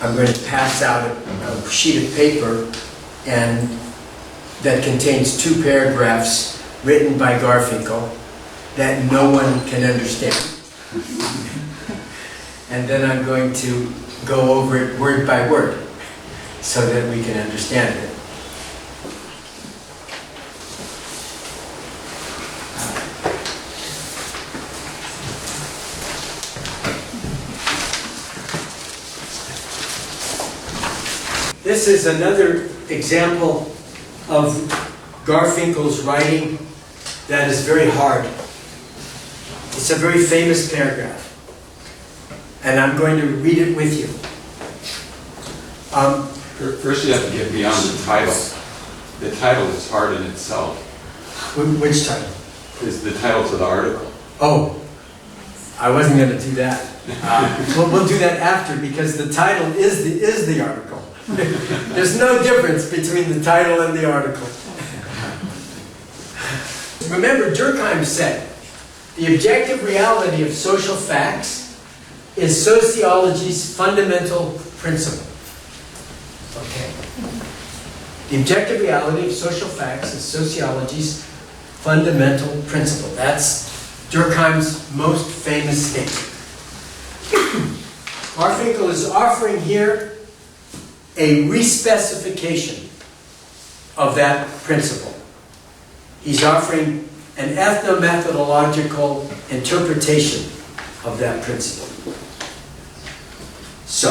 I'm going to pass out a sheet of paper and that contains 2 paragraphs written by Garfinkel that no one can understand. And then I'm going to go over it word by word so that we can understand it. This is another example of Garfinkel's writing that is very hard. It's a very famous paragraph, and I'm going to read it with you. First you have to get beyond the title. The title is hard in itself. Which title? Is the title to the article. Oh, I wasn't going to do that. We'll do that after, because the title is the article. There's no difference between the title and the article. Remember, Durkheim said, the objective reality of social facts is sociology's fundamental principle. Okay. The objective reality of social facts is sociology's fundamental principle. That's Durkheim's most famous statement. Garfinkel is offering here a respecification of that principle. He's offering an ethnomethodological interpretation of that principle. So,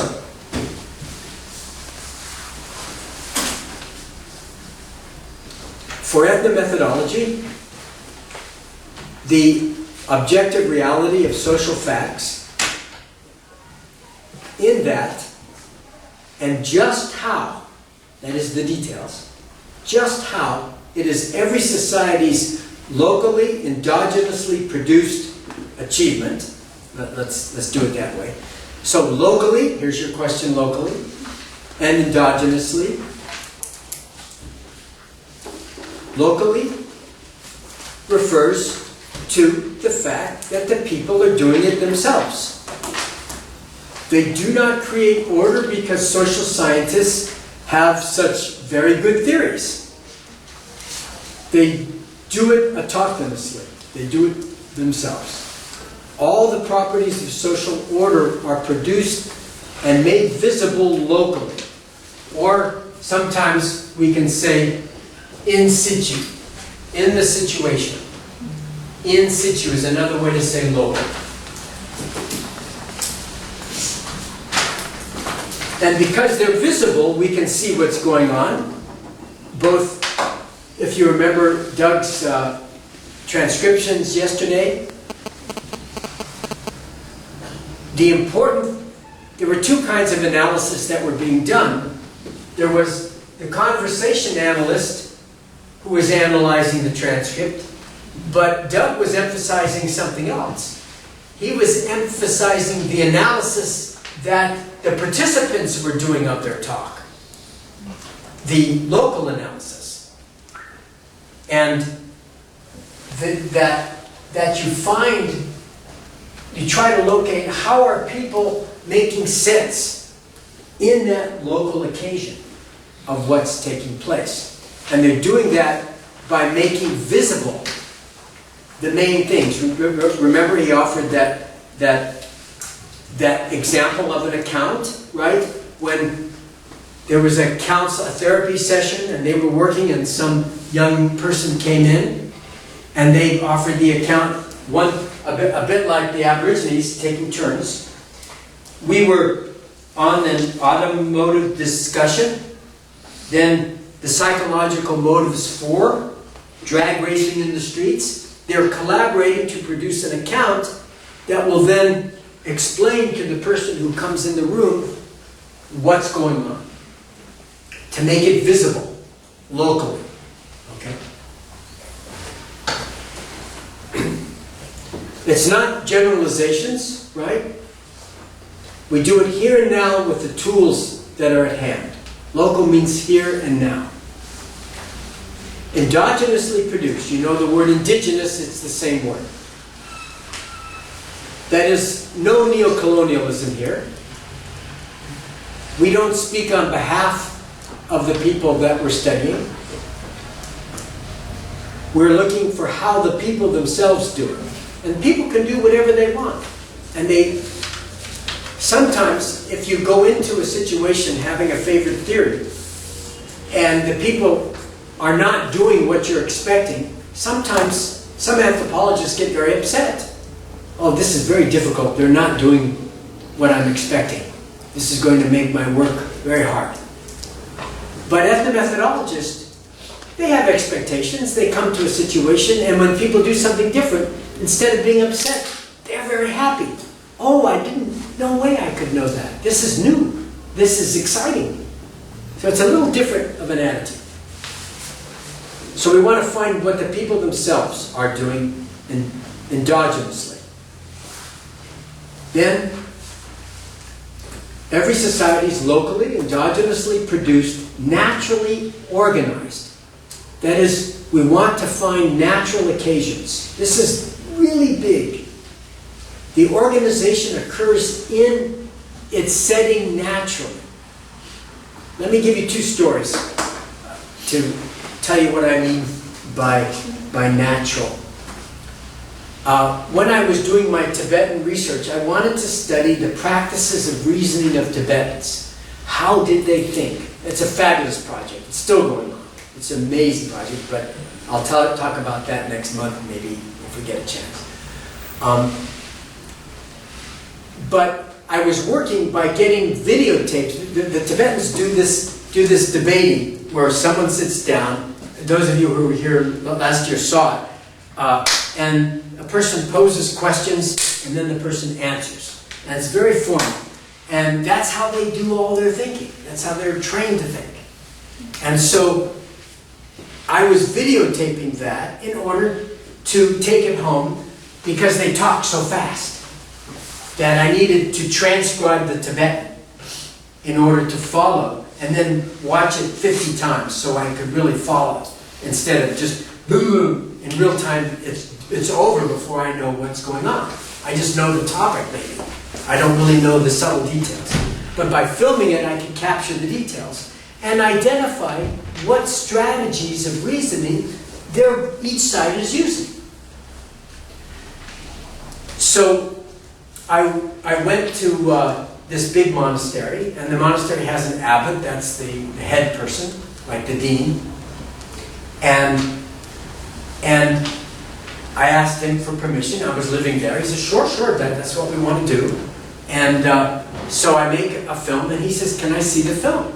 for ethnomethodology, the objective reality of social facts, in that, and just how, that is the details, just how it is every society's locally, endogenously produced achievement. Let's do it that way. So locally, here's your question, locally, and endogenously. Locally refers to the fact that the people are doing it themselves. They do not create order because social scientists have such very good theories. They do it autochthonously. They do it themselves. All the properties of social order are produced and made visible locally. Or sometimes we can say in situ, in the situation. In situ is another way to say local. And because they're visible, we can see what's going on. Both, if you remember Doug's transcriptions yesterday, there were 2 kinds of analysis that were being done. There was the conversation analyst who was analyzing the transcript, but Doug was emphasizing something else. He was emphasizing the analysis that the participants were doing of their talk, the local analysis, and that you try to locate how are people making sense in that local occasion of what's taking place, and they're doing that by making visible the main things. Remember, he offered that example of an account, right? When there was a therapy session and they were working and some young person came in and they offered the account, a bit like the Aborigines, taking turns. We were on an automotive discussion, then the psychological motives for drag racing in the streets. They're collaborating to produce an account that will then explain to the person who comes in the room what's going on, to make it visible locally. Okay? It's not generalizations, right? We do it here and now with the tools that are at hand. Local means here and now. Endogenously produced. You know the word indigenous, it's the same word. That is no neocolonialism here. We don't speak on behalf of the people that we're studying. We're looking for how the people themselves do it. And people can do whatever they want. And sometimes, if you go into a situation having a favorite theory, and the people are not doing what you're expecting, sometimes some anthropologists get very upset. Oh, this is very difficult. They're not doing what I'm expecting. This is going to make my work very hard. But ethnomethodologists, they have expectations. They come to a situation, and when people do something different, instead of being upset, they're very happy. Oh, no way I could know that. This is new. This is exciting. So it's a little different of an attitude. So we want to find what the people themselves are doing endogenously. Then, every society is locally, endogenously produced, naturally organized. That is, we want to find natural occasions. This is really big. The organization occurs in its setting naturally. Let me give you two stories to tell you what I mean by natural. When I was doing my Tibetan research, I wanted to study the practices of reasoning of Tibetans. How did they think? It's a fabulous project. It's still going on. It's an amazing project, but I'll talk about that next month, maybe, if we get a chance. But I was working by getting videotapes. The Tibetans do this debating where someone sits down. Those of you who were here last year saw it. And a person poses questions, and then the person answers. And it's very formal. And that's how they do all their thinking. That's how they're trained to think. And so I was videotaping that in order to take it home because they talk so fast that I needed to transcribe the Tibetan in order to follow, and then watch it 50 times so I could really follow instead of just boom, in real time. It's over before I know what's going on. I just know the topic maybe. I don't really know the subtle details. But by filming it, I can capture the details and identify what strategies of reasoning each side is using. So I went to this big monastery, and the monastery has an abbot, that's the head person, like the dean. And I asked him for permission. I was living there. He said, sure, that's what we want to do. And so I make a film, and he says, can I see the film?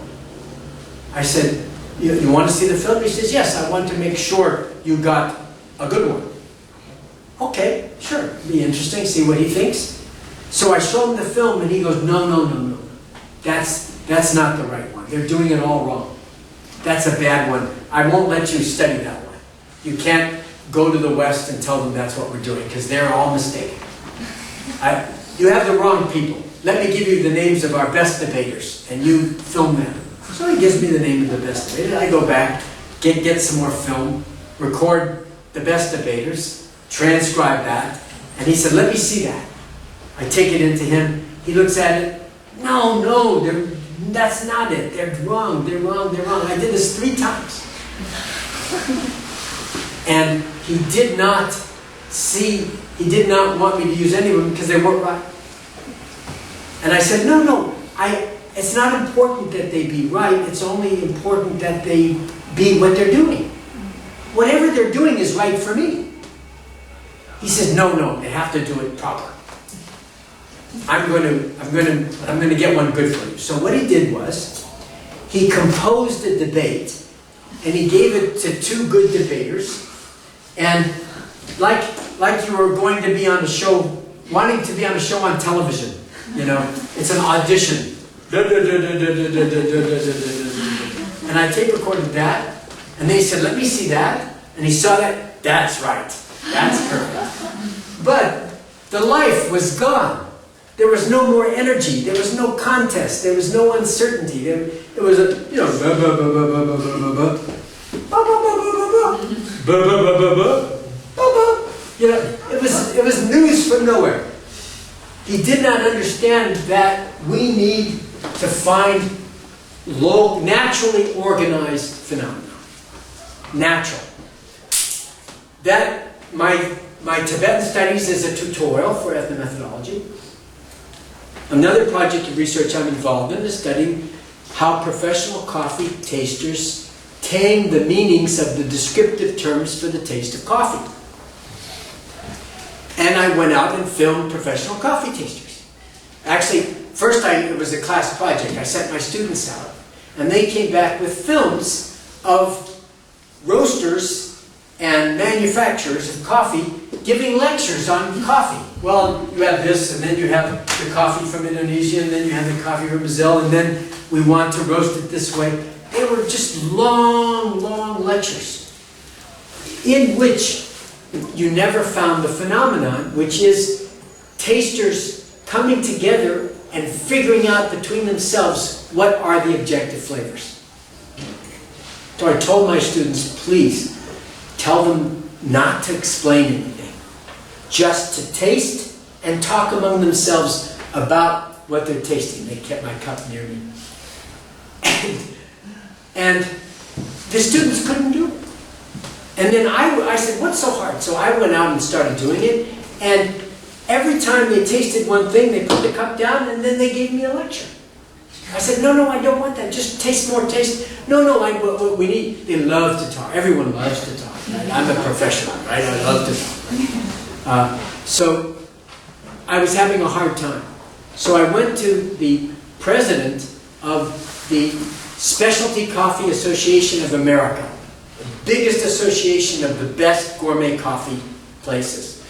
I said, you want to see the film? He says, yes, I want to make sure you got a good one. Okay, sure, it'd be interesting, see what he thinks. So I show him the film, and he goes, no. That's not the right one. They're doing it all wrong. That's a bad one. I won't let you study that one. You can't go to the West and tell them that's what we're doing, because they're all mistaken. You have the wrong people. Let me give you the names of our best debaters, and you film them. So he gives me the name of the best debater. I go back, get some more film, record the best debaters, transcribe that, and he said, let me see that. I take it into him. He looks at it. No, that's not it. They're wrong. I did this 3 times. And he did not want me to use any of them because they weren't right. And I said, no, it's not important that they be right. It's only important that they be what they're doing. Whatever they're doing is right for me. He says, no, they have to do it proper. I'm going to get one good for you. So what he did was, he composed a debate, and he gave it to 2 good debaters, and like you were going to be on a show, wanting to be on a show on television, it's an audition. And I tape recorded that, and they said, let me see that, and he saw that. That's right. That's perfect. But the life was gone. There was no more energy. There was no contest. There was no uncertainty. It was a, it was news from nowhere. He did not understand that we need to find naturally organized phenomena. Natural. That, my Tibetan studies is a tutorial for ethnomethodology. Another project of research I'm involved in is studying how professional coffee tasters tame the meanings of the descriptive terms for the taste of coffee. And I went out and filmed professional coffee tasters. Actually, first it was a class project. I sent my students out, and they came back with films of roasters and manufacturers of coffee giving lectures on coffee. Well, you have this, and then you have the coffee from Indonesia, and then you have the coffee from Brazil, and then we want to roast it this way. They were just long, long lectures in which you never found the phenomenon, which is tasters coming together and figuring out between themselves what are the objective flavors. So I told my students, please tell them not to explain anything, just to taste and talk among themselves about what they're tasting. They kept my cup near me. And the students couldn't do it. And then I said, what's so hard? So I went out and started doing it, and every time they tasted one thing, they put the cup down, and then they gave me a lecture. I said, no, I don't want that. Just taste more, taste. No, what we need. They love to talk. Everyone loves to talk. Right? I'm a professional, right? I love to talk. So I was having a hard time. So I went to the president of the Specialty Coffee Association of America, the biggest association of the best gourmet coffee places.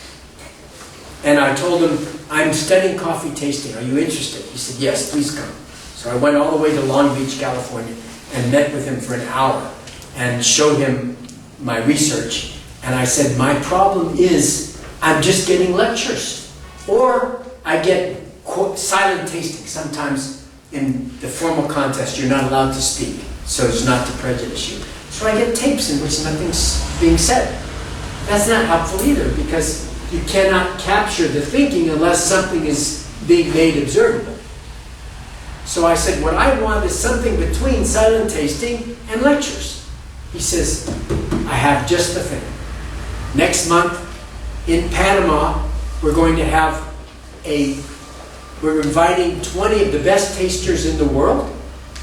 And I told him, I'm studying coffee tasting. Are you interested? He said, yes, please come. So I went all the way to Long Beach, California, and met with him for an hour and showed him my research. And I said, my problem is I'm just getting lectures. Or I get silent tasting. Sometimes in the formal contest, you're not allowed to speak, so it's not to prejudice you. So I get tapes in which nothing's being said. That's not helpful either, because you cannot capture the thinking unless something is being made observable. So I said, what I want is something between silent tasting and lectures. He says, I have just the thing. Next month in Panama, we're going to have we're inviting 20 of the best tasters in the world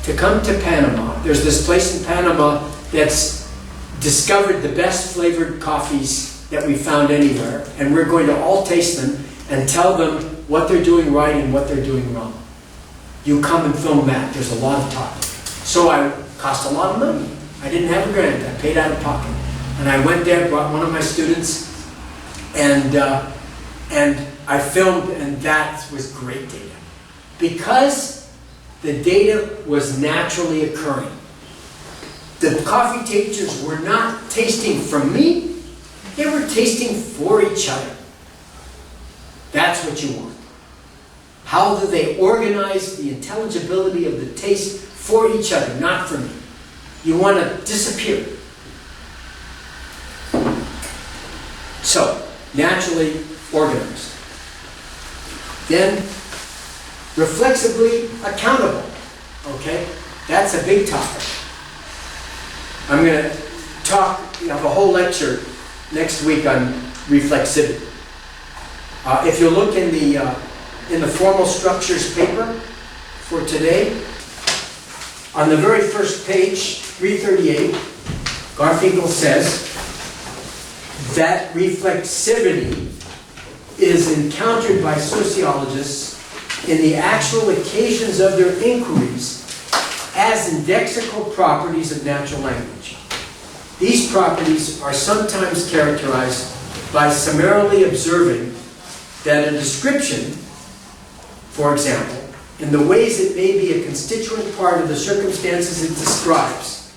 to come to Panama. There's this place in Panama that's discovered the best flavored coffees that we found anywhere, and we're going to all taste them and tell them what they're doing right and what they're doing wrong. You come and film that. There's a lot of talking. So cost a lot of money. I didn't have a grant. I paid out of pocket. And I went there, brought one of my students, and I filmed, and that was great data. Because the data was naturally occurring. The coffee tasters were not tasting from me, they were tasting for each other. That's what you want. How do they organize the intelligibility of the taste for each other, not for me? You want to disappear. So, naturally organized. Then, reflexively accountable. Okay? That's a big topic. I'm going to have a whole lecture next week on reflexivity. If you look in the formal structures paper for today, on the very first page, 338, Garfinkel says that reflexivity is encountered by sociologists in the actual occasions of their inquiries as indexical properties of natural language. These properties are sometimes characterized by summarily observing that a description, for example, in the ways it may be a constituent part of the circumstances it describes,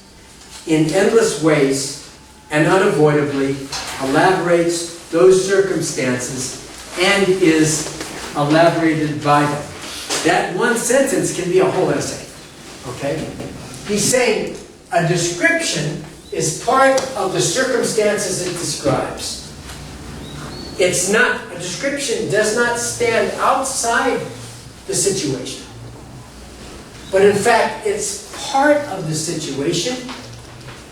in endless ways and unavoidably elaborates those circumstances and is elaborated by them. That one sentence can be a whole essay. Okay? He's saying a description is part of the circumstances it describes. It's not, a description does not stand outside the situation. but in fact it's part of the situation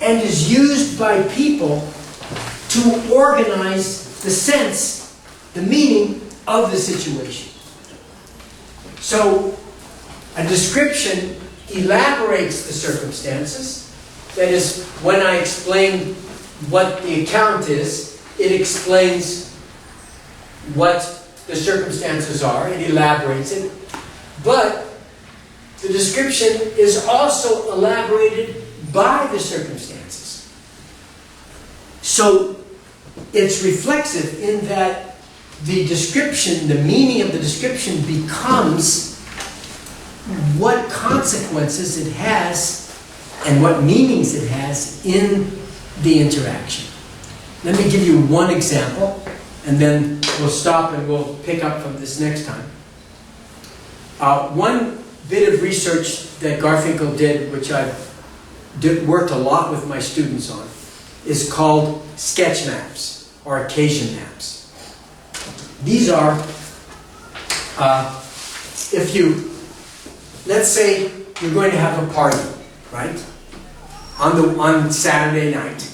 and is used by people to organize the sense, the meaning of the situation. So a description elaborates the circumstances. That is, when I explain what the account is, it explains what the circumstances are, it elaborates it. But the description is also elaborated by the circumstances. So it's reflexive in that the description, the meaning of the description becomes what consequences it has and what meanings it has in the interaction. Let me give you one example, and then we'll stop and we'll pick up from this next time. One bit of research that Garfinkel did, which I've worked a lot with my students on, is called sketch maps or occasion maps. These are, let's say you're going to have a party, right? On Saturday night.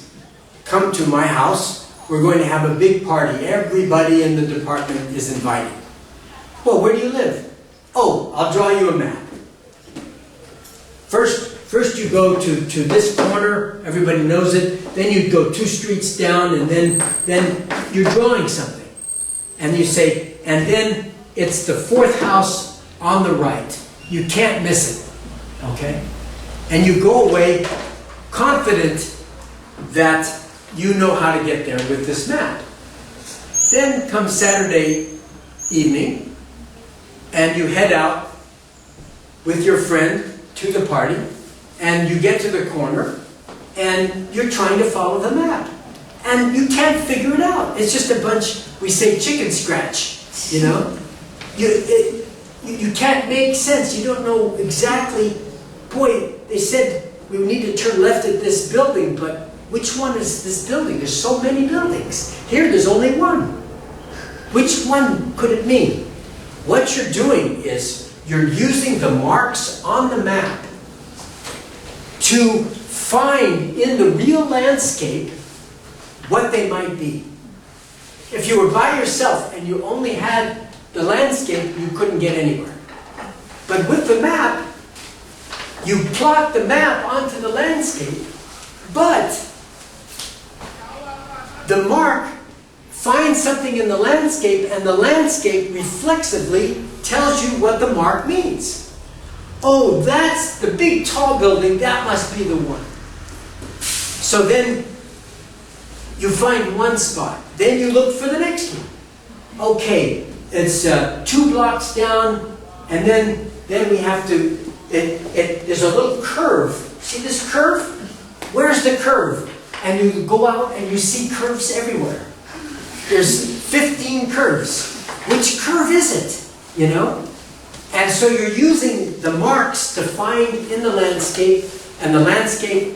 Come to my house, we're going to have a big party. Everybody in the department is invited. Well, where do you live? Oh, I'll draw you a map. First you go to this corner, everybody knows it, then you go 2 streets down, and then you're drawing something. And you say, and then it's the 4th house on the right. You can't miss it, okay? And you go away confident that you know how to get there with this map. Then comes Saturday evening, and you head out with your friend to the party, and you get to the corner, and you're trying to follow the map. And you can't figure it out. It's just a bunch, we say chicken scratch, you know? You can't make sense. You don't know exactly, boy, they said we need to turn left at this building, but which one is this building? There's so many buildings. Here, there's only one. Which one could it mean? What you're doing is you're using the marks on the map to find in the real landscape what they might be. If you were by yourself and you only had the landscape, you couldn't get anywhere. But with the map, you plot the map onto the landscape, but the mark finds something in the landscape, and the landscape reflexively tells you what the mark means. Oh, that's the big tall building, that must be the one. So then you find one spot, then you look for the next one. Okay, it's 2 blocks down, and then we have to, there's a little curve. See this curve? Where's the curve? And you go out and you see curves everywhere. There's 15 curves. Which curve is it? You know? And so you're using the marks to find in the landscape, and the landscape,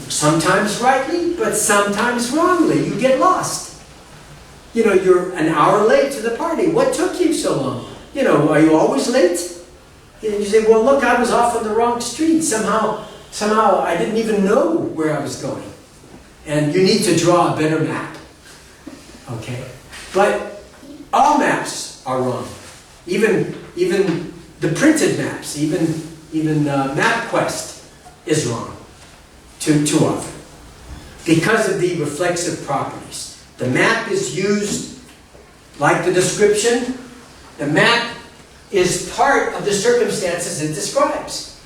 sometimes rightly, but sometimes wrongly. You get lost. You know, you're an hour late to the party. What took you so long? You know, are you always late? You say, well, look, I was off on the wrong street. Somehow I didn't even know where I was going. And you need to draw a better map. Okay? But all maps are wrong. Even the printed maps, even MapQuest is wrong too often because of the reflexive properties. The map is used like the description. The map is part of the circumstances it describes.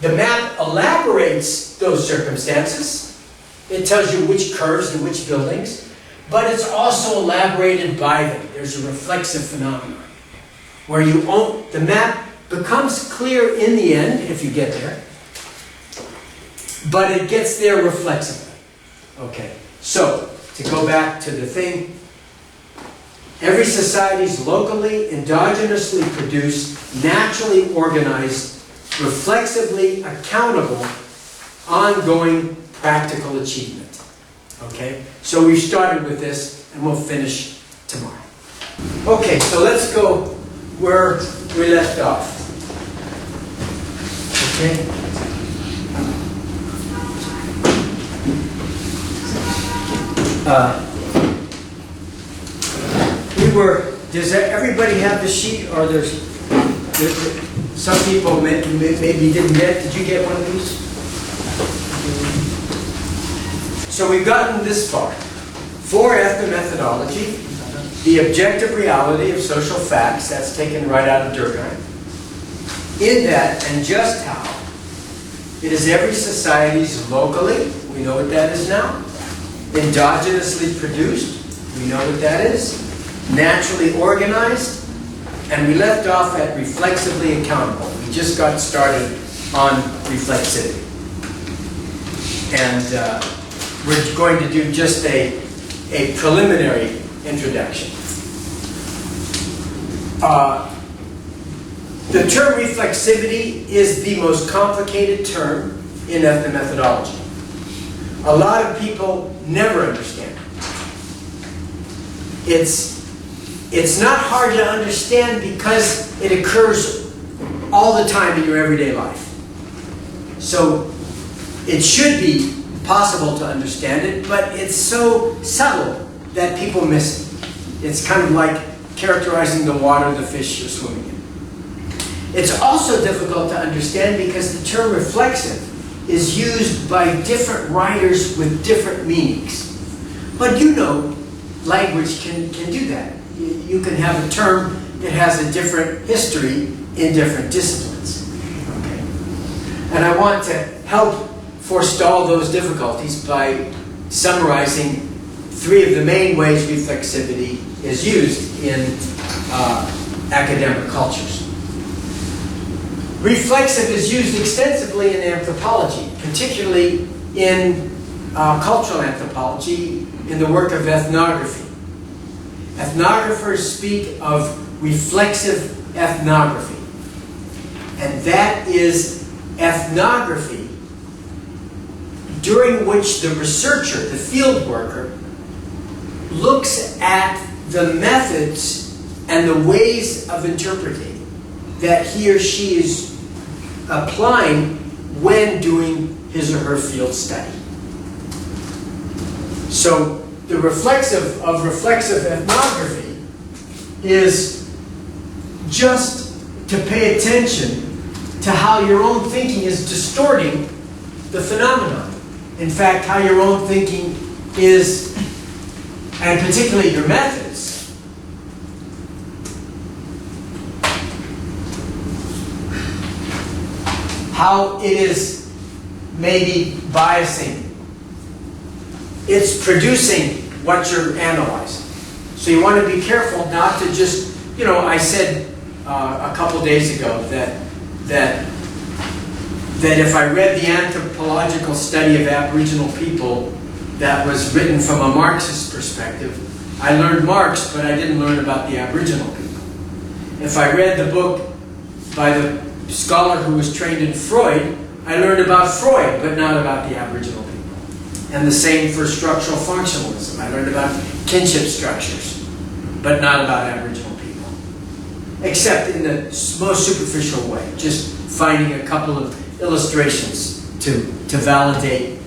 The map elaborates those circumstances. It tells you which curves and which buildings, but it's also elaborated by them. There's a reflexive phenomenon where the map becomes clear in the end if you get there, but it gets there reflexively. Okay, so to go back to the thing, every society is locally, endogenously produced, naturally organized, reflexively accountable, ongoing practical achievement. Okay? So we started with this, and we'll finish tomorrow. Okay, so let's go where we left off. Okay. Does everybody have the sheet, or there's some people maybe didn't get? Did you get one of these? So we've gotten this far. For ethnomethodology, the objective reality of social facts, that's taken right out of Durkheim. In that, and just how, it is every society's locally, we know what that is now, endogenously produced, we know what that is, naturally organized, and we left off at reflexively accountable. We just got started on reflexivity. And we're going to do just a preliminary introduction. The term reflexivity is the most complicated term in ethnomethodology. A lot of people never understand it. It's not hard to understand because it occurs all the time in your everyday life. So it should be possible to understand it, but it's so subtle that people miss it. It's kind of like characterizing the water the fish are swimming in. It's also difficult to understand because the term reflexive is used by different writers with different meanings. But you know, language can do that. You can have a term that has a different history in different disciplines. Okay. And I want to help forestall those difficulties by summarizing 3 of the main ways reflexivity is used in academic cultures. Reflexive is used extensively in anthropology, particularly in cultural anthropology, in the work of ethnography. Ethnographers speak of reflexive ethnography. And that is ethnography during which the researcher, the field worker, looks at the methods and the ways of interpreting that he or she is applying when doing his or her field study. So the reflexive ethnography is just to pay attention to how your own thinking is distorting the phenomenon. In fact, how your own thinking is, and particularly your methods, how it is maybe biasing. It's producing what you're analyzing. So you want to be careful not to just, I said a couple days ago that if I read the anthropological study of Aboriginal people that was written from a Marxist perspective, I learned Marx, but I didn't learn about the Aboriginal people. If I read the book by the scholar who was trained in Freud, I learned about Freud, but not about the Aboriginal people. And the same for structural functionalism. I learned about kinship structures, but not about Aboriginal people. Except in the most superficial way, just finding a couple of illustrations to validate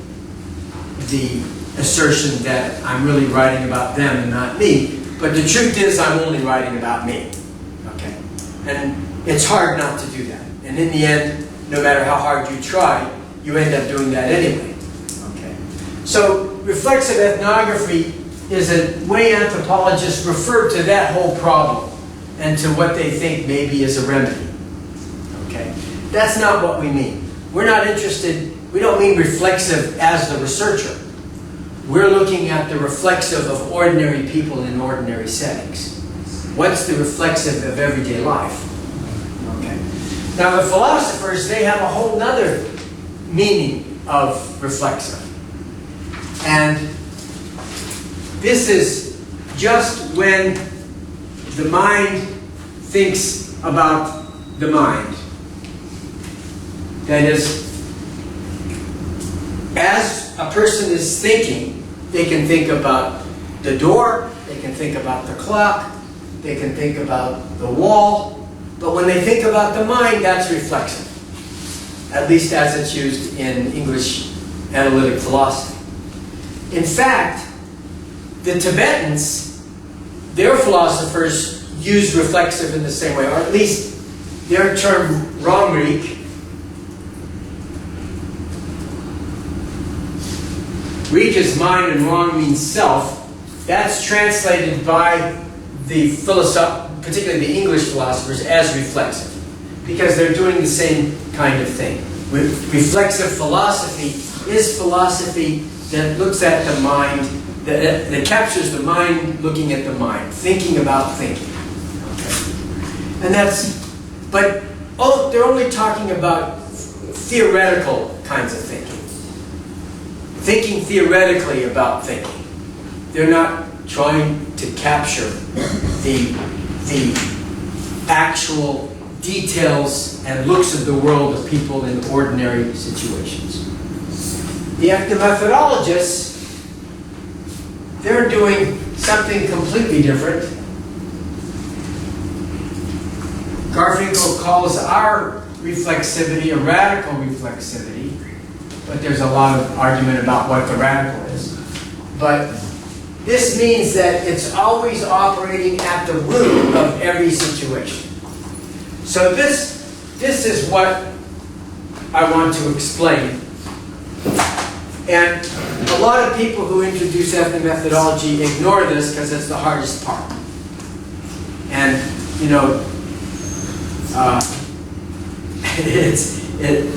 the assertion that I'm really writing about them and not me. But the truth is I'm only writing about me. Okay? And it's hard not to do that. And in the end, no matter how hard you try, you end up doing that anyway. Okay? So reflexive ethnography is a way anthropologists refer to that whole problem and to what they think maybe is a remedy. Okay? That's not what we mean. We're not interested, we don't mean reflexive as the researcher. We're looking at the reflexive of ordinary people in ordinary settings. What's the reflexive of everyday life? Okay. Now the philosophers, they have a whole other meaning of reflexive. And this is just when the mind thinks about the mind. That is, as a person is thinking, they can think about the door, they can think about the clock, they can think about the wall, but when they think about the mind, that's reflexive. at least as it's used in English analytic philosophy. In fact, the Tibetans, their philosophers used reflexive in the same way, or at least their term Rongrik. Rik is mind and Rong means self. That's translated by the particularly the English philosophers, as reflexive, because they're doing the same kind of thing. Reflexive philosophy is philosophy that looks at the mind, that captures the mind looking at the mind, thinking about thinking. Okay. And they're only talking about theoretical kinds of thinking. Thinking theoretically about thinking. They're not trying to capture the actual details and looks of the world of people in ordinary situations. The ethnomethodologists, they're doing something completely different. Garfinkel calls our reflexivity a radical reflexivity, but there's a lot of argument about what the radical is. But this means that it's always operating at the root of every situation. So this is what I want to explain. And a lot of people who introduce ethnomethodology ignore this because it's the hardest part. And, you know,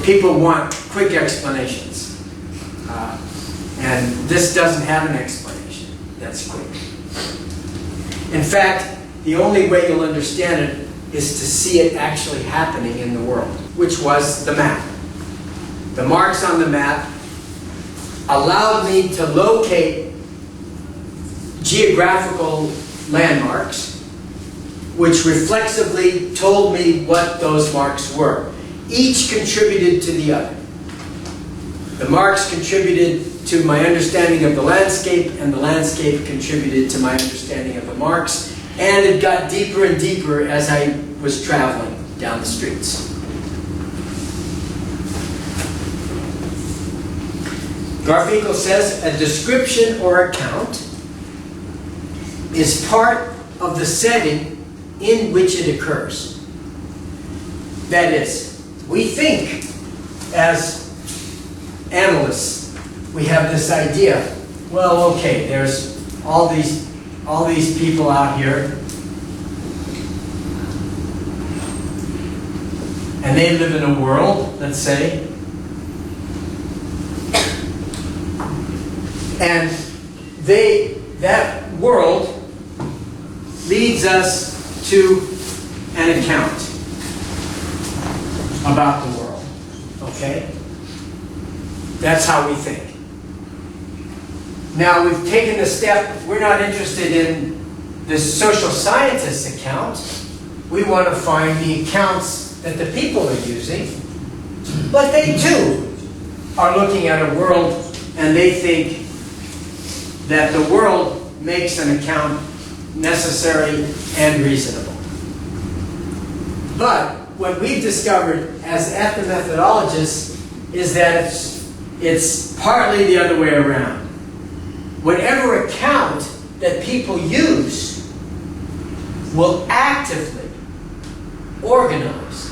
people want quick explanations. And this doesn't have an explanation that's quick. In fact, the only way you'll understand it is to see it actually happening in the world, which was the map. The marks on the map allowed me to locate geographical landmarks, which reflexively told me what those marks were. Each contributed to the other. The marks contributed to my understanding of the landscape, and the landscape contributed to my understanding of the marks, and it got deeper and deeper as I was traveling down the streets. Garfinkel says a description or account is part of the setting in which it occurs. That is, we think as analysts, we have this idea, well, okay, there's all these people out here, and they live in a world, let's say, and that world leads us to an account about the world, okay? That's how we think. Now we've taken the step, we're not interested in the social scientist's account. We want to find the accounts that the people are using, but they too are looking at a world and they think that the world makes an account necessary and reasonable. But what we've discovered as ethnomethodologists is that it's partly the other way around. Whatever account that people use will actively organize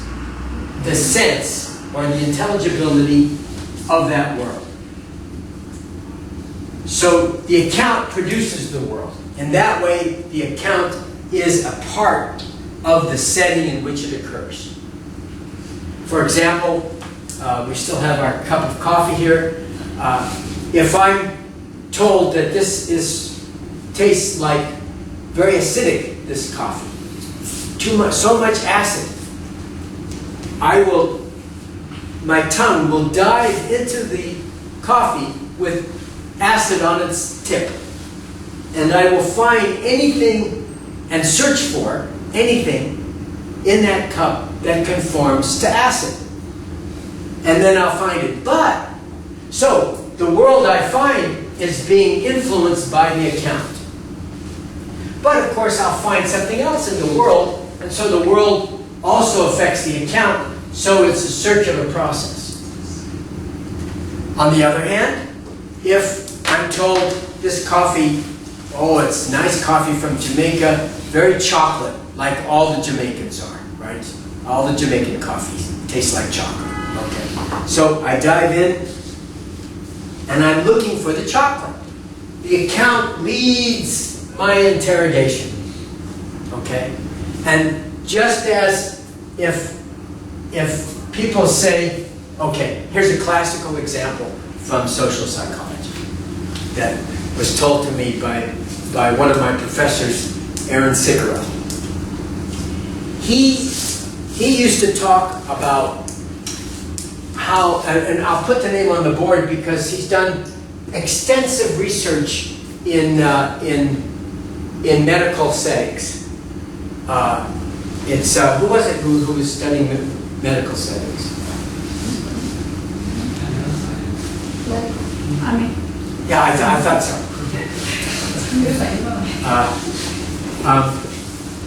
the sense or the intelligibility of that world. So the account produces the world. And that way, the account is a part of the setting in which it occurs. For example, we still have our cup of coffee here. If I'm told that this tastes like very acidic, this coffee, so much acid, my tongue will dive into the coffee with acid on its tip. And I will find anything and search for anything in that cup that conforms to acid. And then I'll find it. So the world I find is being influenced by the account. But of course I'll find something else in the world, and so the world also affects the account, so it's a circular process. On the other hand, if I'm told this coffee, oh, it's nice coffee from Jamaica, very chocolate, like all the Jamaicans are, right? All the Jamaican coffees taste like chocolate. Okay. So I dive in, and I'm looking for the chocolate. The account leads my interrogation. Okay? And just as if people say, okay, here's a classical example from social psychology that was told to me by one of my professors, Aaron Sigaro. He used to talk about how, and I'll put the name on the board because he's done extensive research in medical settings. It's who was it who was studying medical settings? Yeah, I thought so.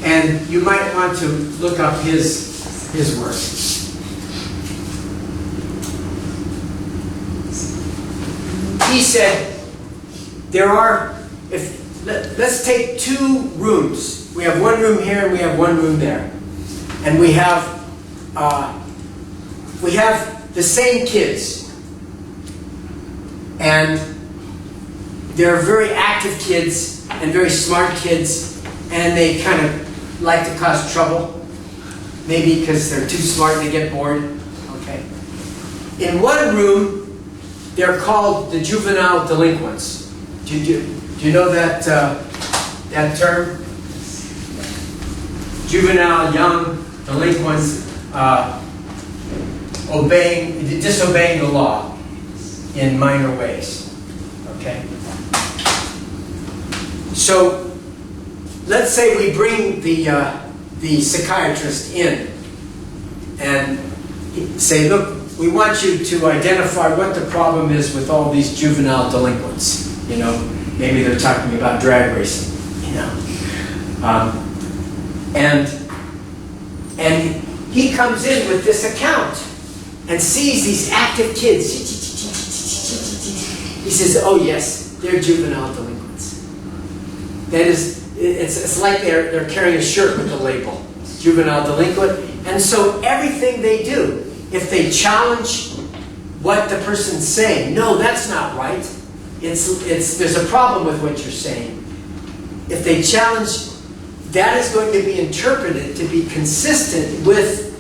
And you might want to look up his work. He said there are, let's take two rooms. We have one room here and we have one room there. And we have the same kids. And they're very active kids and very smart kids, and they kind of like to cause trouble. Maybe because they're too smart and they get bored. Okay. In one room, they're called the juvenile delinquents. Do you know that that term? Juvenile, young delinquents, disobeying the law in minor ways. Okay. So let's say we bring the psychiatrist in and say, look, we want you to identify what the problem is with all these juvenile delinquents. You know, maybe they're talking about drag racing. You know, and he comes in with this account and sees these active kids. He says, "Oh yes, they're juvenile delinquents." That is, it's like they're carrying a shirt with the label, juvenile delinquent. And so everything they do, if they challenge what the person's saying, no, that's not right. There's a problem with what you're saying. If they challenge, that is going to be interpreted to be consistent with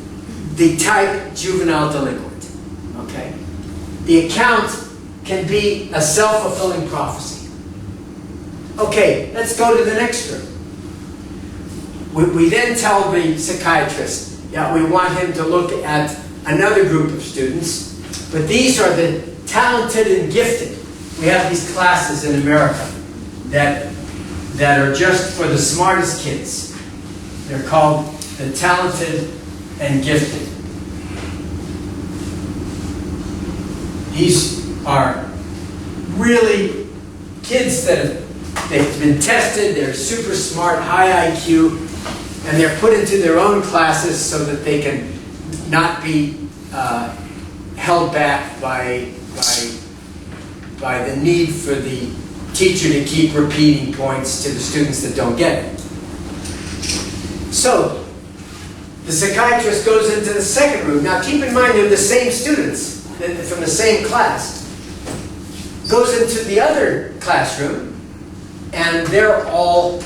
the type juvenile delinquent. Okay? The account can be a self-fulfilling prophecy. Okay, let's go to the next room. We then tell the psychiatrist, yeah, we want him to look at another group of students, but these are the talented and gifted. We have these classes in America that are just for the smartest kids. They're called the talented and gifted. These are really kids they've been tested, they're super smart, high IQ, and they're put into their own classes so that they can not be held back by the need for the teacher to keep repeating points to the students that don't get it. So, the psychiatrist goes into the second room. Now keep in mind they're the same students from the same class. Goes into the other classroom, and they're all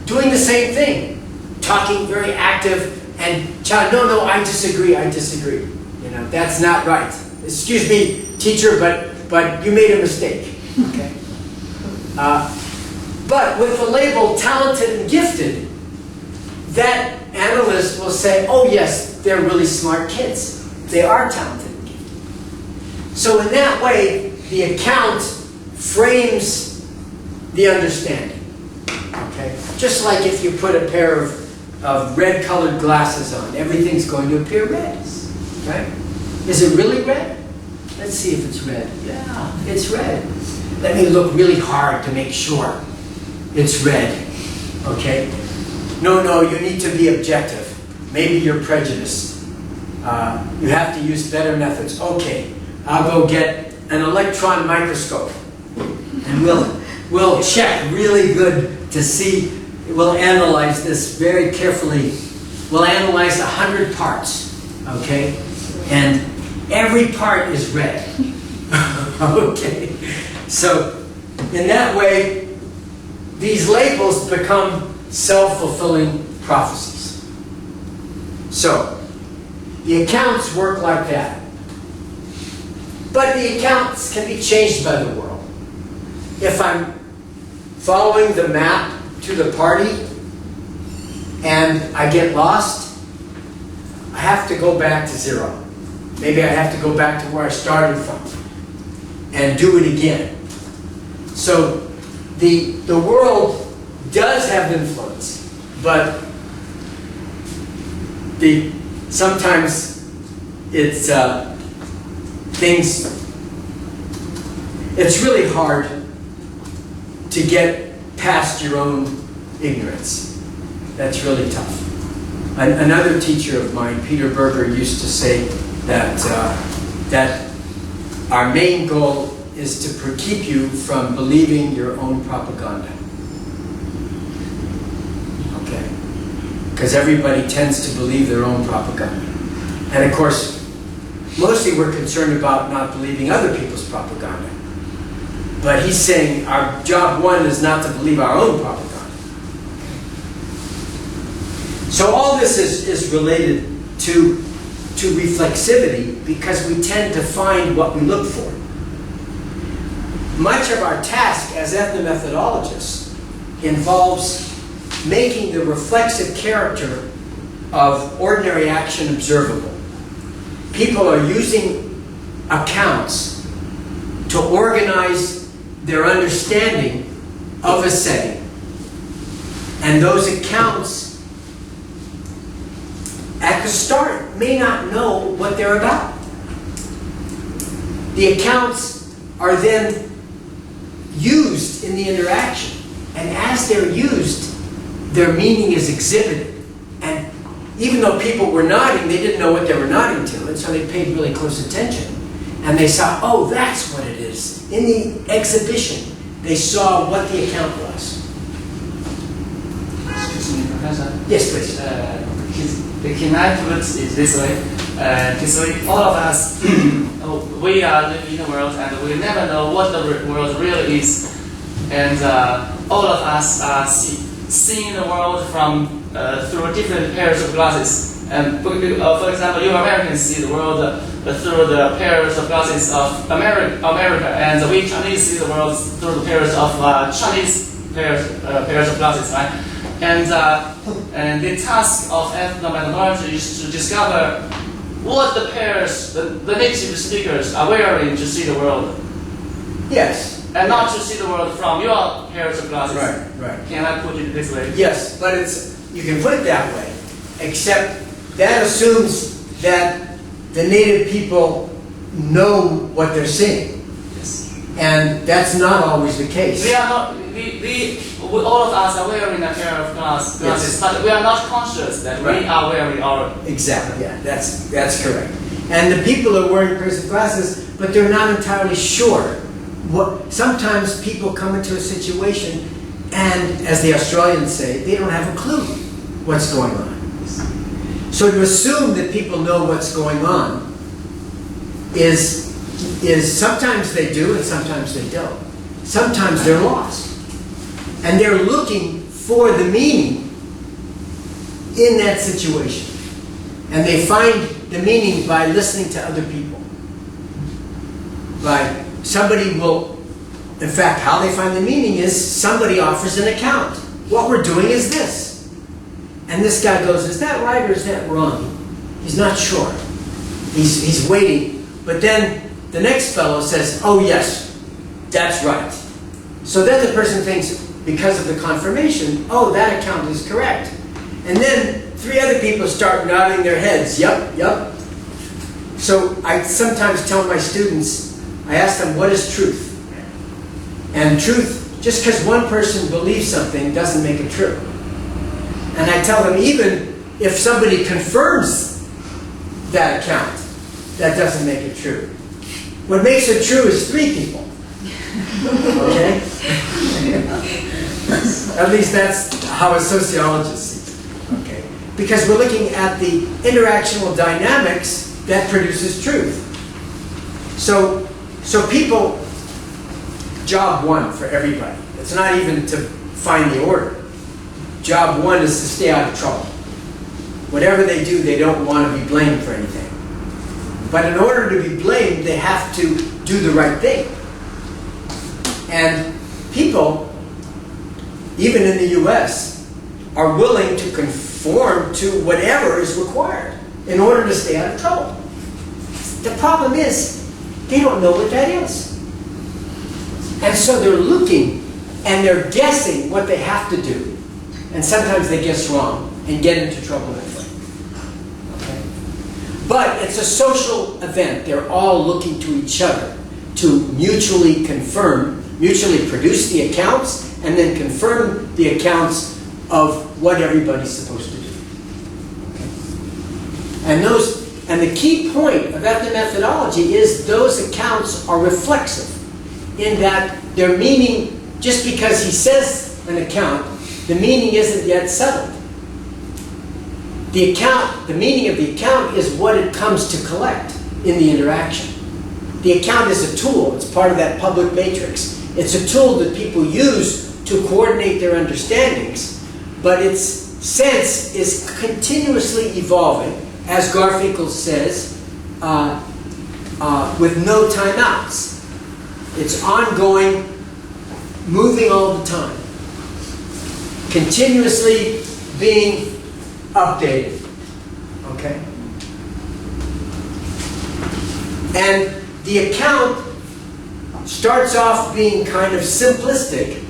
doing the same thing. Talking, very active, and no, I disagree. You know, that's not right. Excuse me, teacher, but you made a mistake. Okay. But with the label talented and gifted, that analyst will say, oh yes, they're really smart kids. They are talented and gifted. So in that way, the account frames the understanding. Okay? Just like if you put a pair of red-colored glasses on, everything's going to appear red. Right? Is it really red? Let's see if it's red. Yeah, it's red. Let me look really hard to make sure it's red. Okay? No, you need to be objective. Maybe you're prejudiced. You have to use better methods. Okay, I'll go get an electron microscope, and we'll check really good to see. We'll analyze this very carefully. We'll analyze 100 parts, okay? And every part is red. Okay? So, in that way, these labels become self-fulfilling prophecies. So, the accounts work like that. But the accounts can be changed by the world. If I'm following the map to the party and I get lost, I have to go back to zero. Maybe I have to go back to where I started from and do it again. So the world does have influence, but sometimes it's it's really hard to get past your own ignorance. That's really tough. Another teacher of mine, Peter Berger, used to say that that our main goal is to keep you from believing your own propaganda. Okay? Because everybody tends to believe their own propaganda. And of course, mostly we're concerned about not believing other people's propaganda. But he's saying our job one is not to believe our own propaganda. So all this is related to reflexivity because we tend to find what we look for. Much of our task as ethnomethodologists involves making the reflexive character of ordinary action observable. People are using accounts to organize their understanding of a setting. And those accounts, at the start, may not know what they're about. The accounts are then used in the interaction. And as they're used, their meaning is exhibited. And even though people were nodding, they didn't know what they were nodding to, and so they paid really close attention. And they saw, oh, that's what it is. In the exhibition, they saw what the account was. Excuse me, Professor. Yes, please. The key put it this way. All of us, we are living in the world, and we never know what the world really is. And all of us are seeing the world from through different pairs of glasses. And for example, you Americans see the world through the pairs of glasses of America, and we Chinese see the world through the pairs of Chinese pairs of glasses, right? And the task of ethnomethodology is to discover what the pairs, the native speakers are wearing to see the world. Yes. And not to see the world from your pairs of glasses. Right. Can I put it this way? Yes, but you can put it that way, except that assumes that the native people know what they're seeing. Yes. And that's not always the case. We are not. All of us are wearing a pair of glasses, Yes. but we are not conscious that we are wearing our. Exactly. Yeah, that's correct. And the people are wearing pairs of glasses, but they're not entirely sure. Sometimes people come into a situation, and as the Australians say, they don't have a clue what's going on. So to assume that people know what's going on is sometimes they do and sometimes they don't. Sometimes they're lost. And they're looking for the meaning in that situation. And they find the meaning by listening to other people. Somebody will, in fact, how they find the meaning is somebody offers an account. What we're doing is this. And this guy goes, is that right or is that wrong? He's not sure. He's waiting. But then the next fellow says, oh yes, that's right. So then the person thinks, because of the confirmation, oh, that account is correct. And then 3 other people start nodding their heads, yep. So I sometimes tell my students, I ask them, what is truth? And truth, just because one person believes something doesn't make it true. And I tell them, even if somebody confirms that account, that doesn't make it true. What makes it true is 3 people. Okay? At least that's how a sociologist sees it. Okay? Because we're looking at the interactional dynamics that produces truth. So people, job 1 for everybody. It's not even to find the order. Job 1 is to stay out of trouble. Whatever they do, they don't want to be blamed for anything. But in order to be blamed, they have to do the right thing. And people, even in the US, are willing to conform to whatever is required in order to stay out of trouble. The problem is, they don't know what that is. And so they're looking and they're guessing what they have to do. And sometimes they guess wrong and get into trouble that way. But it's a social event. They're all looking to each other to mutually confirm, mutually produce the accounts, and then confirm the accounts of what everybody's supposed to do. Okay? And the key point of ethnomethodology is those accounts are reflexive, in that their meaning, just because he says an account, the meaning isn't yet settled. The meaning of the account is what it comes to collect in the interaction. The account is a tool. It's part of that public matrix. It's a tool that people use to coordinate their understandings, but its sense is continuously evolving, as Garfinkel says, with no timeouts. It's ongoing, moving all the time, continuously being updated, okay? And the account starts off being kind of simplistic,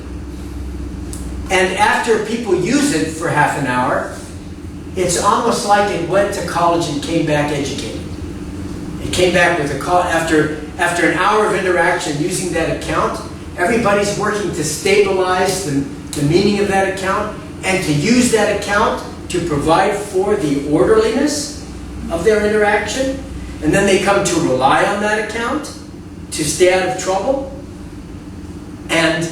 and after people use it for half an hour, it's almost like it went to college and came back educated. It came back with a call after an hour of interaction using that account. Everybody's working to stabilize the meaning of that account and to use that account to provide for the orderliness of their interaction, and then they come to rely on that account to stay out of trouble, and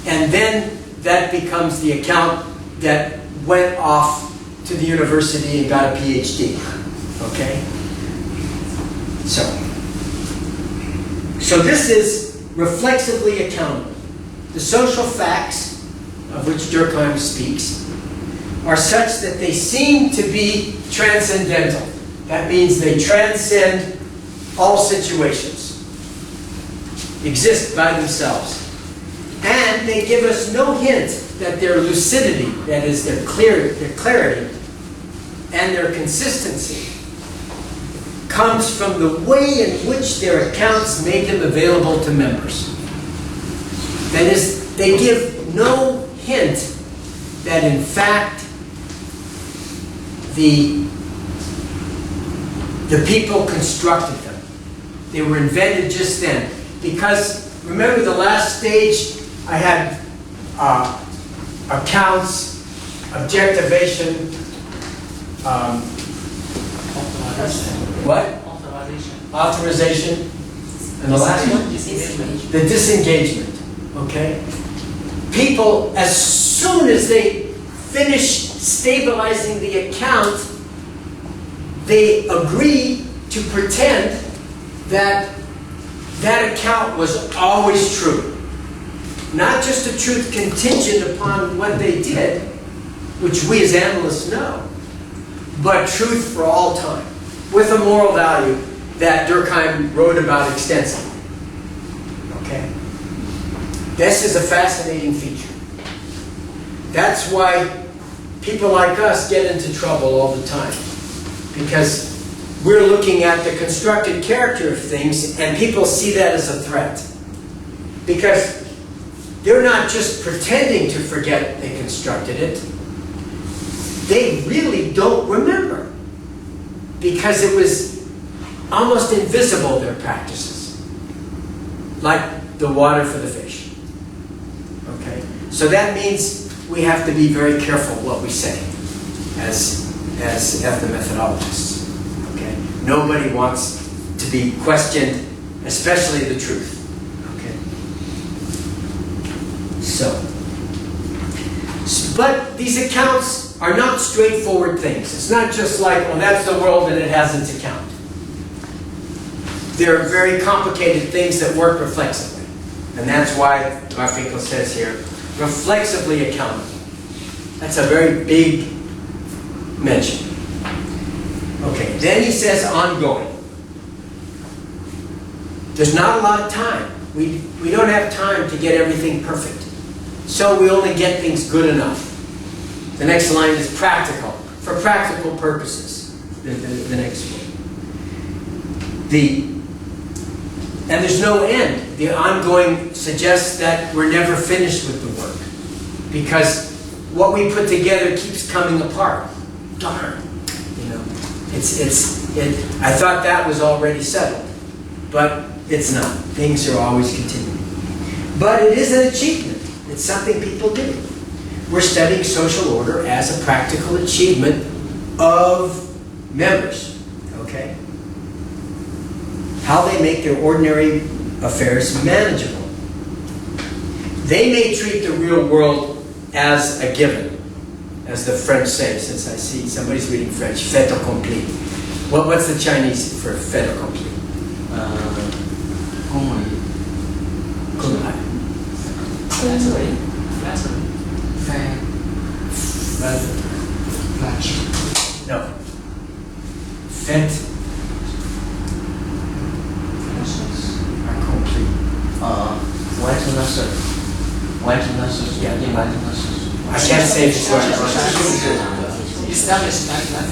then that becomes the account that went off to the university and got a PhD. Okay? So this is reflexively accountable. The social facts, of which Durkheim speaks, are such that they seem to be transcendental. That means they transcend all situations, exist by themselves. And they give us no hint that their lucidity, that is their clarity, and their consistency comes from the way in which their accounts made them available to members. That is, they give no hint that in fact the people constructed them. They were invented just then. Because, remember the last stage, I had accounts, objectivation, what? Authorization. And the last one? Disengagement. The disengagement. Okay? People, as soon as they finish stabilizing the account, they agree to pretend that that account was always true. Not just a truth contingent upon what they did, which we as analysts know, but truth for all time, with a moral value that Durkheim wrote about extensively. Okay? This is a fascinating feature. That's why people like us get into trouble all the time, because we're looking at the constructed character of things and people see that as a threat. Because they're not just pretending to forget they constructed it. They really don't remember, because it was almost invisible, their practices. Like the water for the fish. Okay? So that means we have to be very careful what we say as ethnomethodologists. Okay? Nobody wants to be questioned especially the truth. Okay? So, but these accounts are not straightforward things. It's not just like, well, that's the world and it has its account. There are very complicated things that work reflexively. And that's why Garfinkel says here, reflexively accountable. That's a very big mention. Okay, then he says ongoing. There's not a lot of time. We don't have time to get everything perfect. So we only get things good enough. The next line is practical, for practical purposes. The next one. And there's no end. The ongoing suggests that we're never finished with the work. Because what we put together keeps coming apart. Darn. You know, I thought that was already settled. But it's not. Things are always continuing. But it is an achievement. It's something people do. We're studying social order as a practical achievement of members. Okay? How they make their ordinary affairs manageable. They may treat the real world as a given, as the French say, since I see somebody's reading French, fait accompli. What's the Chinese for fait accompli? No. Fait accompli. I can't say it's Established fact.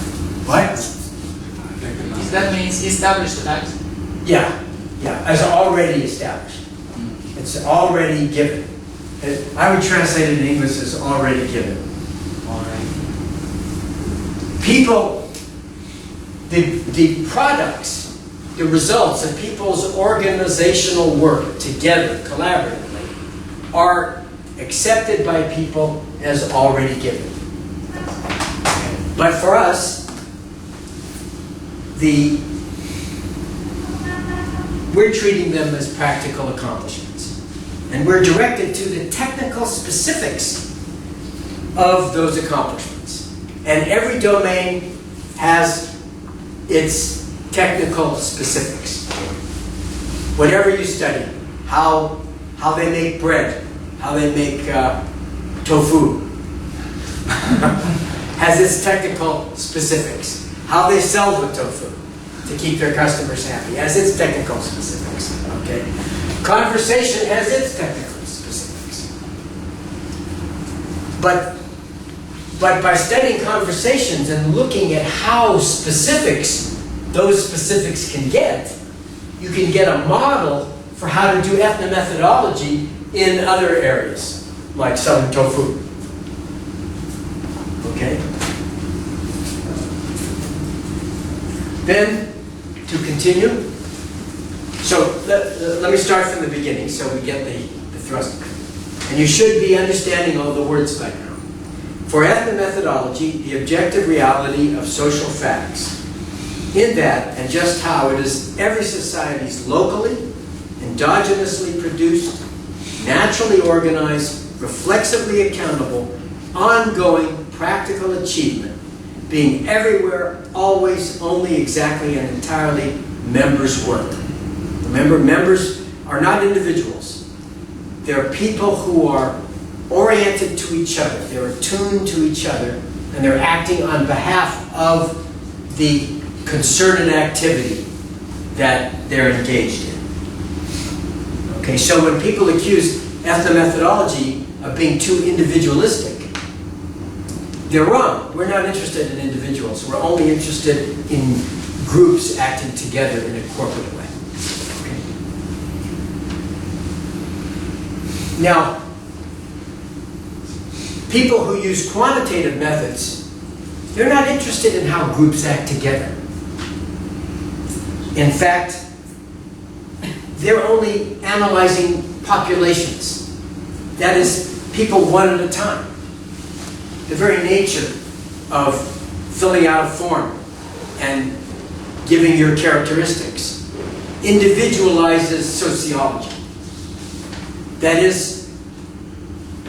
What? That means established fact. Yeah, as already established. It's already given. I would translate it in English as already given. People, the products, the results of people's organizational work together, collaboratively, are accepted by people as already given. But for us, we're treating them as practical accomplishments. And we're directed to the technical specifics of those accomplishments. And every domain has its technical specifics. Whatever you study, how they make bread, how they make tofu, has its technical specifics. How they sell the tofu to keep their customers happy has its technical specifics. Okay, conversation has its technical specifics. But by studying conversations and looking at how those specifics can get, you can get a model for how to do ethnomethodology in other areas, like selling tofu. Okay? Then, to continue, so let me start from the beginning so we get the thrust. And you should be understanding all the words by now. For ethnomethodology, the objective reality of social facts, in that and just how it is every society's locally, endogenously produced, naturally organized, reflexively accountable, ongoing practical achievement, being everywhere, always, only, exactly, and entirely members' work. Remember, members are not individuals. They're people who are oriented to each other. They're attuned to each other, and they're acting on behalf of the concerted activity that they're engaged in. Okay, so when people accuse ethnomethodology of being too individualistic, they're wrong. We're not interested in individuals. We're only interested in groups acting together in a corporate way. Okay. Now, people who use quantitative methods, they're not interested in how groups act together. In fact, they're only analyzing populations. That is, people one at a time. The very nature of filling out a form and giving your characteristics individualizes sociology. That is,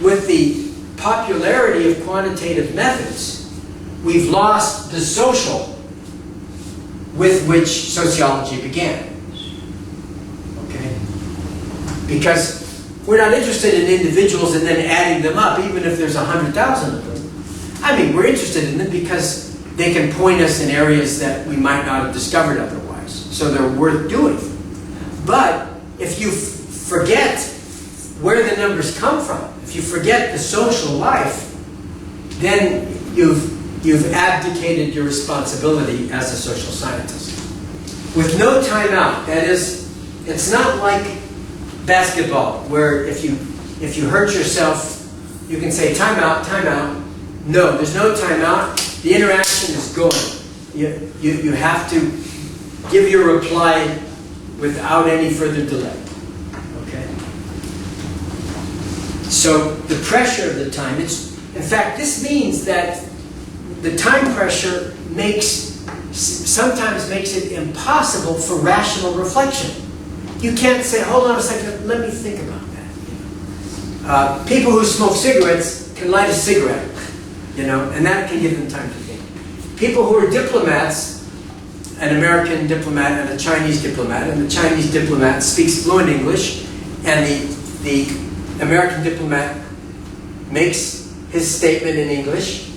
with the popularity of quantitative methods, we've lost the social with which sociology began. Okay? Because we're not interested in individuals and then adding them up, even if there's 100,000 of them. I mean, we're interested in them because they can point us in areas that we might not have discovered otherwise. So they're worth doing. But if you forget where the numbers come from, if you forget the social life, then you've abdicated your responsibility as a social scientist. With no timeout, that is, it's not like basketball, where if you hurt yourself, you can say timeout, timeout. No, there's no timeout. The interaction is going. You have to give your reply without any further delay. Okay? So the pressure of the time, in fact, this means that the time pressure sometimes makes it impossible for rational reflection. You can't say, hold on a second, let me think about that. People who smoke cigarettes can light a cigarette, and that can give them time to think. People who are diplomats, an American diplomat and a Chinese diplomat, and the Chinese diplomat speaks fluent English, and the American diplomat makes his statement in English.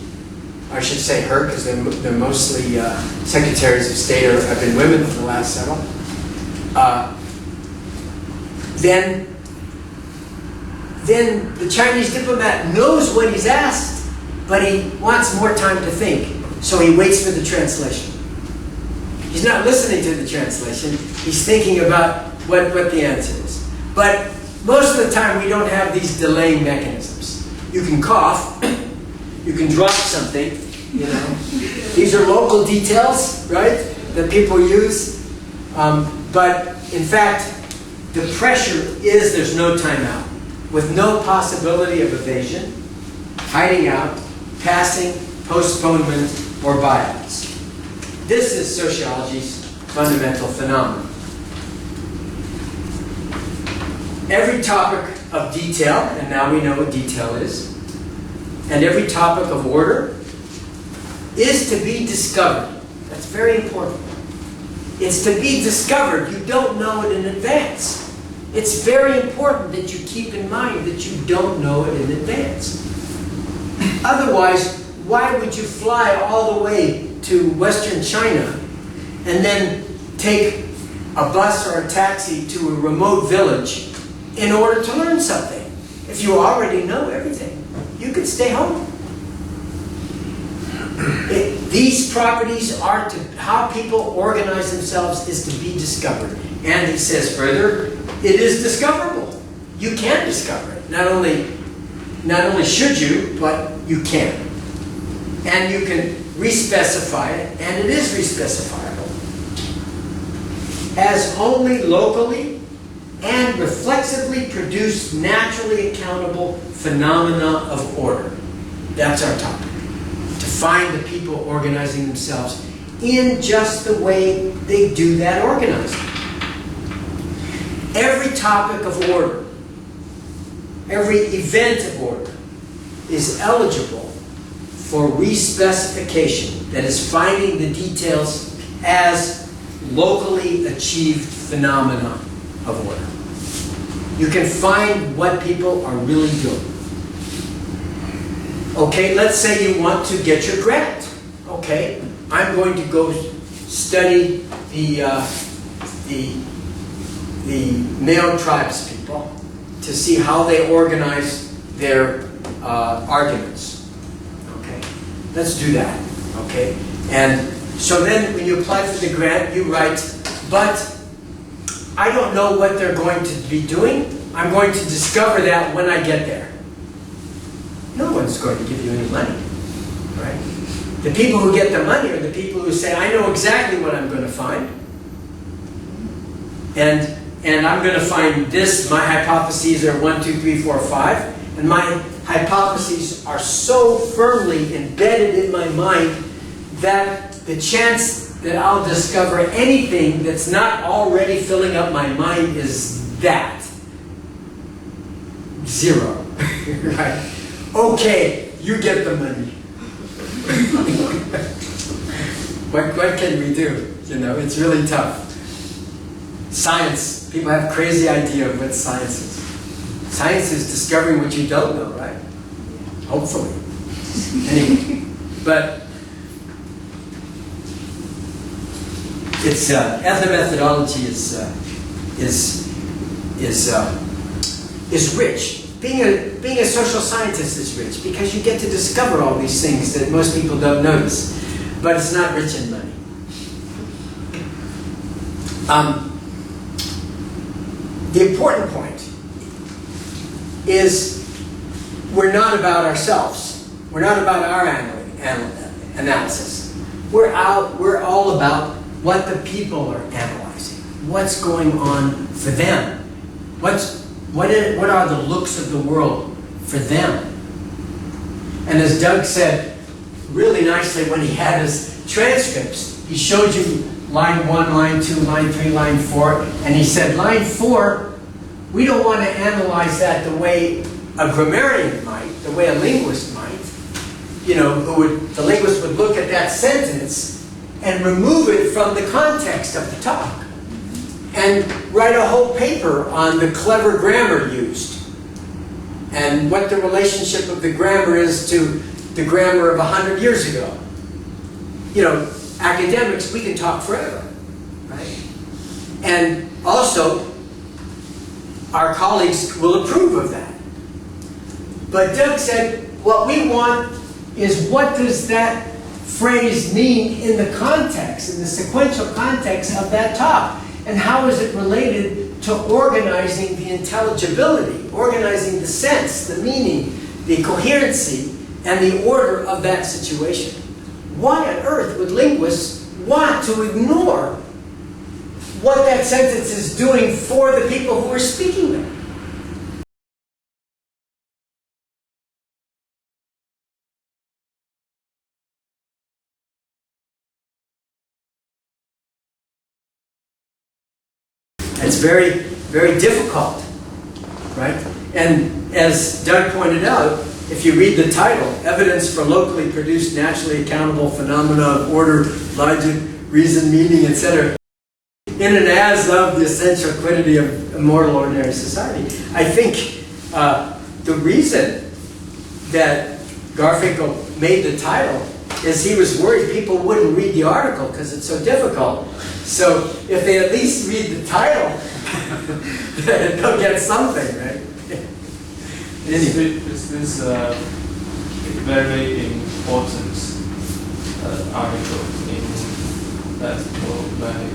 I should say her, because they're mostly secretaries of state or have been women for the last several. Then the Chinese diplomat knows what he's asked, but he wants more time to think, so he waits for the translation. He's not listening to the translation, he's thinking about what the answer is. But most of the time we don't have these delaying mechanisms. You can cough, you can drop something, These are local details, right, that people use. But in fact, the pressure is there's no timeout, with no possibility of evasion, hiding out, passing, postponement, or buyouts. This is sociology's fundamental phenomenon. Every topic of detail, and now we know what detail is, and every topic of order is to be discovered. That's very important. It's to be discovered. You don't know it in advance. It's very important that you keep in mind that you don't know it in advance. Otherwise, why would you fly all the way to Western China and then take a bus or a taxi to a remote village in order to learn something? If you already know everything, you could stay home. These properties are to how people organize themselves is to be discovered. And he says further, it is discoverable. You can discover it. Not only should you, but you can. And you can respecify it, and it is respecifiable. As only locally and reflexively produced naturally accountable phenomena of order. That's our topic. To find the people organizing themselves in just the way they do that organizing. Every topic of order, every event of order is eligible for respecification, that is, finding the details as locally achieved phenomena of order. You can find what people are really doing. Okay, let's say you want to get your grant. Okay, I'm going to go study the male tribes people to see how they organize their arguments. Okay, let's do that. Okay, and so then when you apply for the grant, you write, but I don't know what they're going to be doing. I'm going to discover that when I get there. No one's going to give you any money, right? The people who get the money are the people who say, I know exactly what I'm going to find. And I'm going to find this. My hypotheses are 1, 2, 3, 4, 5. And my hypotheses are so firmly embedded in my mind that the chance that I'll discover anything that's not already filling up my mind is that. 0. Right? Okay, you get the money. What can we do? You know, it's really tough. Science. People have crazy idea of what science is. Science is discovering what you don't know, right? Hopefully. Anyway, but it's ethnomethodology is rich. Being a social scientist is rich because you get to discover all these things that most people don't notice. But it's not rich in money. The important point is we're not about ourselves. We're not about our analysis. We're all about what the people are analyzing. What's going on for them? What are the looks of the world for them? And as Doug said really nicely when he had his transcripts, he showed you line 1, line 2, line 3, line 4, and he said line 4, we don't want to analyze that the way a grammarian might, the way a linguist might. You know, the linguist would look at that sentence and remove it from the context of the talk and write a whole paper on the clever grammar used and what the relationship of the grammar is to the grammar of 100 years ago. You know, academics, we can talk forever, right? And also, our colleagues will approve of that. But Doug said, what we want is what does that phrase mean in the context, in the sequential context of that talk? And how is it related to organizing the intelligibility, organizing the sense, the meaning, the coherency, and the order of that situation? Why on earth would linguists want to ignore what that sentence is doing for the people who are speaking them? It's very, very difficult, right? And as Doug pointed out, if you read the title, Evidence for Locally Produced Naturally Accountable Phenomena of Order, Logic, Reason, Meaning, etc., in and as of the essential quiddity of immortal ordinary society. I think the reason that Garfinkel made the title is he was worried people wouldn't read the article because it's so difficult. So if they at least read the title, they'll get something, right? Anyway. This is a very important article in ethnomethodology.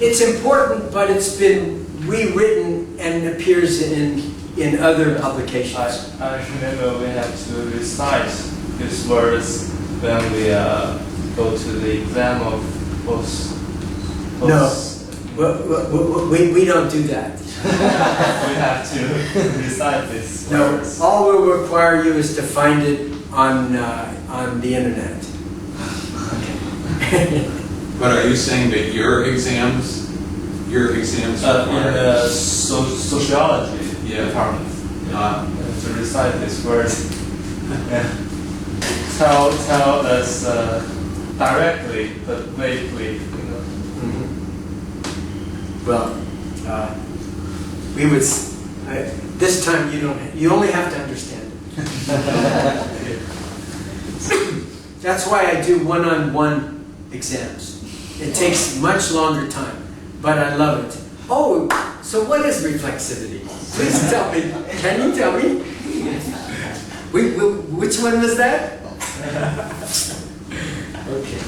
It's important, but it's been rewritten and appears in other publications. I remember we have to recite these words when we go to the exam of post. No, we don't do that. We have to recite these words. No, all we'll require you is to find it on the internet. But are you saying that your exams in the sociology department to recite these words? tell us directly but vaguely, you know. Mm-hmm. Well, we would. This time you only have to understand it. That's why I do one-on-one exams. It takes much longer time, but I love it. Oh, so what is reflexivity? Please tell me. Can you tell me? Which one was that? Okay.